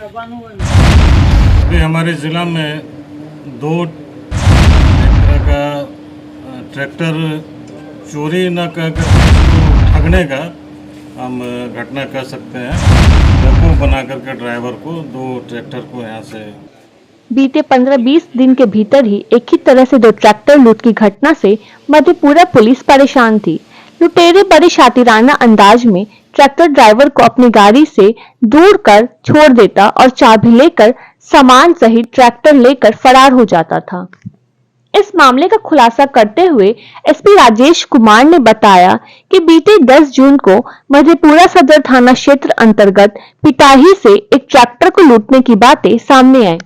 अभी हमारे ज़िला में दो एक तरह का ट्रैक्टर चोरी न कर कर इसको ठगने का हम घटना कह सकते हैं। बेवकूफ़ बना करके ड्राइवर को दो ट्रैक्टर को यहाँ से बीते 15-20 दिन के भीतर ही एक ही तरह से दो ट्रैक्टर लूट की घटना से मधेपुरा पुलिस परेशान थी। लुटेरे बड़े शातिराना अंदाज में ट्रैक्टर ड्राइवर को अपनी गाड़ी से दूर कर छोड़ देता और चाबी लेकर सामान सहित ट्रैक्टर लेकर फरार हो जाता था। इस मामले का खुलासा करते हुए एसपी राजेश कुमार ने बताया कि बीते 10 जून को मधेपुरा सदर थाना क्षेत्र अंतर्गत पिटाही से एक ट्रैक्टर को लूटने की बातें सामने आई।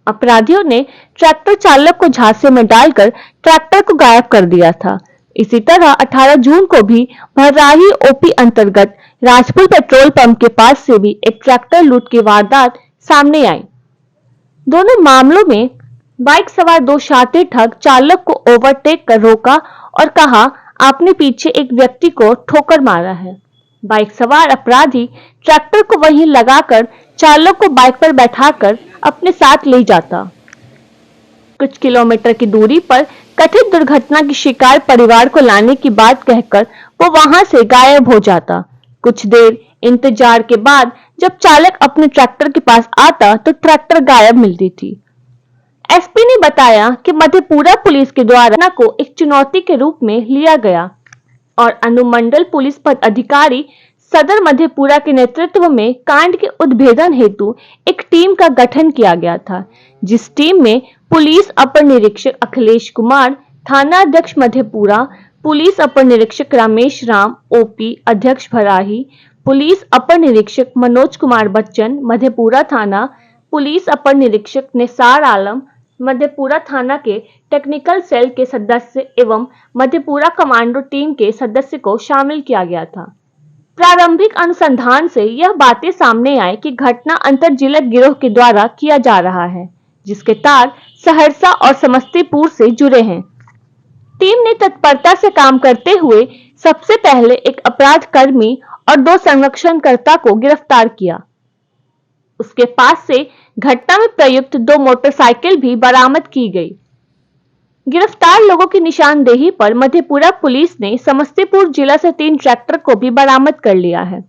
अपराधियों ने ट्रैक्टर चालक को झांसे में डालकर ट्रैक्टर को गायब कर दिया था। इसी तरह 18 जून को भी भर्राही ओपी अंतर्गत राजपुर पेट्रोल पंप के पास से भी एक ट्रैक्टर लूट की वारदात सामने आई। दोनों मामलों में बाइक सवार दो शातिर ठग चालक को ओवरटेक कर रोका और कहा, आपने पीछे एक व्यक्ति को ठोकर मारा है। बाइक सवार अपराधी ट्रैक्टर को वहीं लगाकर चालक को बाइक पर बैठाकर अपने साथ ले जाता। कुछ किलोमीटर की दूरी पर कथित दुर्घटना की शिकार परिवार को लाने की बात कहकर वो वहां से गायब हो जाता। कुछ देर इंतजार के बाद जब चालक अपने ट्रैक्टर के पास आता तो ट्रैक्टर गायब मिलती थी। एसपी ने बताया कि मधेपुरा पुलिस के द्वारा घटना को एक चुनौती के रूप में लिया गया और अनुमंडल पुलिस पदाधिकारी सदर मधेपुरा के नेतृत्व में कांड के उद्भेदन हेतु एक टीम का गठन किया गया था, जिस टीम में पुलिस अपर निरीक्षक अखिलेश कुमार, थाना अध्यक्ष मधेपुरा, पुलिस अपर निरीक्षक रमेश राम ओपी अध्यक्ष भराही, पुलिस अपर निरीक्षक मनोज कुमार बच्चन मधेपुरा थाना, पुलिस अपर निरीक्षक निसार आलम मधेपुरा थाना के टेक्निकल सेल के सदस्य एवं मधेपुरा कमांडो टीम के सदस्य को शामिल किया गया था। प्रारंभिक अनुसंधान से यह बातें सामने आई कि घटना अंतर जिला गिरोह के द्वारा किया जा रहा है, जिसके तार सहरसा और समस्तीपुर से जुड़े हैं। टीम ने तत्परता से काम करते हुए सबसे पहले एक अपराध कर्मी और दो संरक्षणकर्ता को गिरफ्तार किया। उसके पास से घटना में प्रयुक्त दो मोटरसाइकिल भी बरामद की गई। गिरफ्तार लोगों की निशानदेही पर मधेपुरा पुलिस ने समस्तीपुर जिला से 3 ट्रैक्टर को भी बरामद कर लिया है।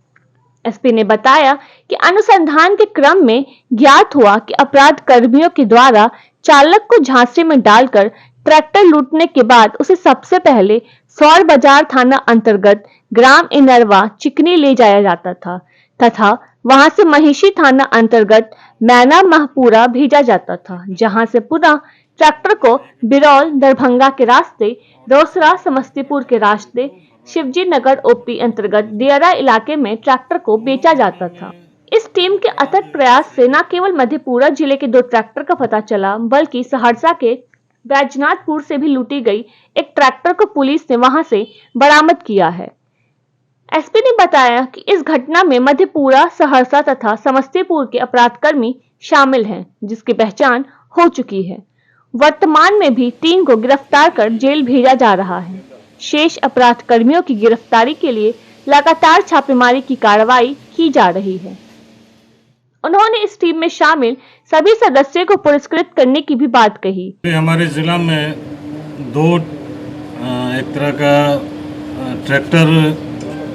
एसपी ने बताया कि अनुसंधान के क्रम में ज्ञात हुआ कि अपराध कर्मियों के द्वारा चालक को झांसे में डालकर ट्रैक्टर लूटने के बाद उसे सबसे पहले सौर बाजार थाना अंतर्गत ग्राम इनरवा चिकनी ले जाया जाता था तथा वहां से महिषी थाना अंतर्गत मैना महपुरा भेजा जाता था, जहां से पुनः ट्रैक्टर को बिरौल दरभंगा के रास्ते, रोसड़ा समस्तीपुर के रास्ते, शिवजी नगर ओपी अंतर्गत दियरा इलाके में ट्रैक्टर को बेचा जाता था। इस टीम के अथक प्रयास से न केवल मधेपुरा जिले के 2 ट्रैक्टर का पता चला, बल्कि सहरसा के बैजनाथपुर से भी लूटी गई एक ट्रैक्टर को पुलिस ने वहां से बरामद किया है। एसपी ने बताया कि इस घटना में मधेपुरा, सहरसा तथा समस्तीपुर के अपराधकर्मी शामिल हैं, जिसकी पहचान हो चुकी है। वर्तमान में भी 3 को गिरफ्तार कर जेल भेजा जा रहा है। शेष अपराध कर्मियों की गिरफ्तारी के लिए लगातार छापेमारी की कार्रवाई की जा रही है। उन्होंने इस टीम में शामिल सभी सदस्यों को पुरस्कृत करने की भी बात कही। हमारे जिला में दो एक तरह का ट्रैक्टर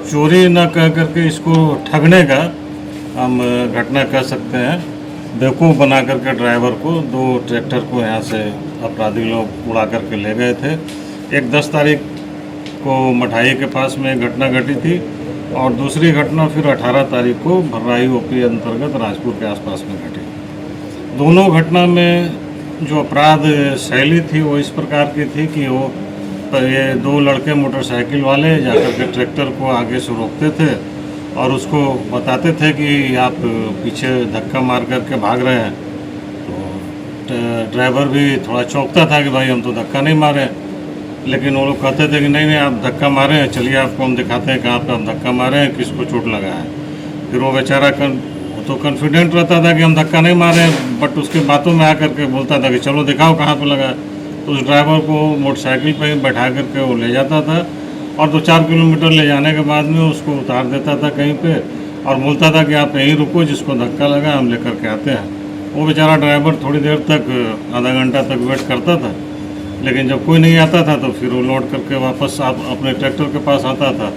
चोरी न कह करके इसको ठगने का हम घटना कह सकते हैं। बेवकूफ़ बना करके ड्राइवर को 2 ट्रैक्टर को यहाँ से अपराधी लोग उड़ा करके ले गए थे। एक 10 तारीख को मठाई के पास में घटना घटी थी और दूसरी घटना फिर 18 तारीख को भर्राही ओपी अंतर्गत राजपुर के आसपास में घटी। दोनों घटना में जो अपराध शैली थी वो इस प्रकार की थी कि वो ये 2 लड़के मोटरसाइकिल वाले जाकर के ट्रैक्टर को आगे से रोकते थे और उसको बताते थे कि आप पीछे धक्का मार करके भाग रहे हैं। तो ड्राइवर भी थोड़ा चौंकता था कि भाई हम तो धक्का नहीं मारे, लेकिन वो लोग कहते थे कि नहीं आप धक्का मारे हैं, चलिए आपको हम दिखाते हैं कहाँ पे आप धक्का मारे हैं, किसको चोट लगा है। फिर वो बेचारा वो तो कॉन्फिडेंट रहता था कि हम धक्का नहीं मारे, बट उसके बातों में आकर के बोलता था कि चलो दिखाओ कहाँ पे लगा है। तो उस ड्राइवर को मोटरसाइकिल पर बैठा करके वो ले जाता था और 2-4 किलोमीटर ले जाने के बाद में उसको उतार देता था कहीं पे और बोलता था कि आप यहीं रुको, जिसको धक्का लगा हम लेकर के आते हैं। वो बेचारा ड्राइवर थोड़ी देर तक, आधा घंटा तक वेट करता था, लेकिन जब कोई नहीं आता था तो फिर वो लौट करके वापस अपने ट्रैक्टर के पास आता था।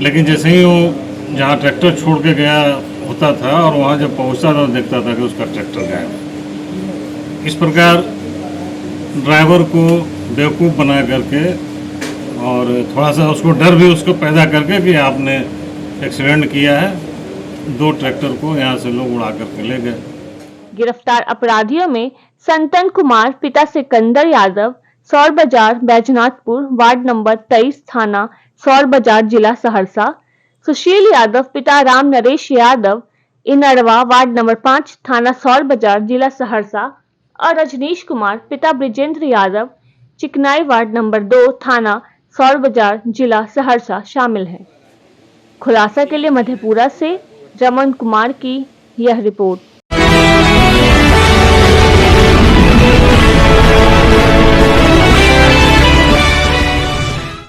लेकिन जैसे ही वो जहाँ ट्रैक्टर छोड़ के गया होता था और वहाँ जब पहुँचता था तो देखता था कि उसका ट्रैक्टर गायब। इस प्रकार ड्राइवर को बेवकूफ़ बना करके और थोड़ा सा उसको डर भी उसको पैदा करके कि आपने एक्सीडेंट किया है, 2 ट्रैक्टर को यहाँ से लोग उड़ा करके ले गए। गिरफ्तार अपराधियों में संतन कुमार पिता सिकंदर यादव, सौर बाजार बैजनाथपुर वार्ड नंबर 23 थाना सौर बाजार जिला सहरसा, सुशील यादव पिता राम नरेश यादव इनड़वा वार्ड नंबर 5 थाना सौर बाजार जिला सहरसा और रजनीश कुमार पिता ब्रिजेंद्र यादव चिकनाई वार्ड नंबर 2 थाना सौर बाजार जिला सहरसा शामिल हैं। खुलासा के लिए मधेपुरा से रमन कुमार की यह रिपोर्ट।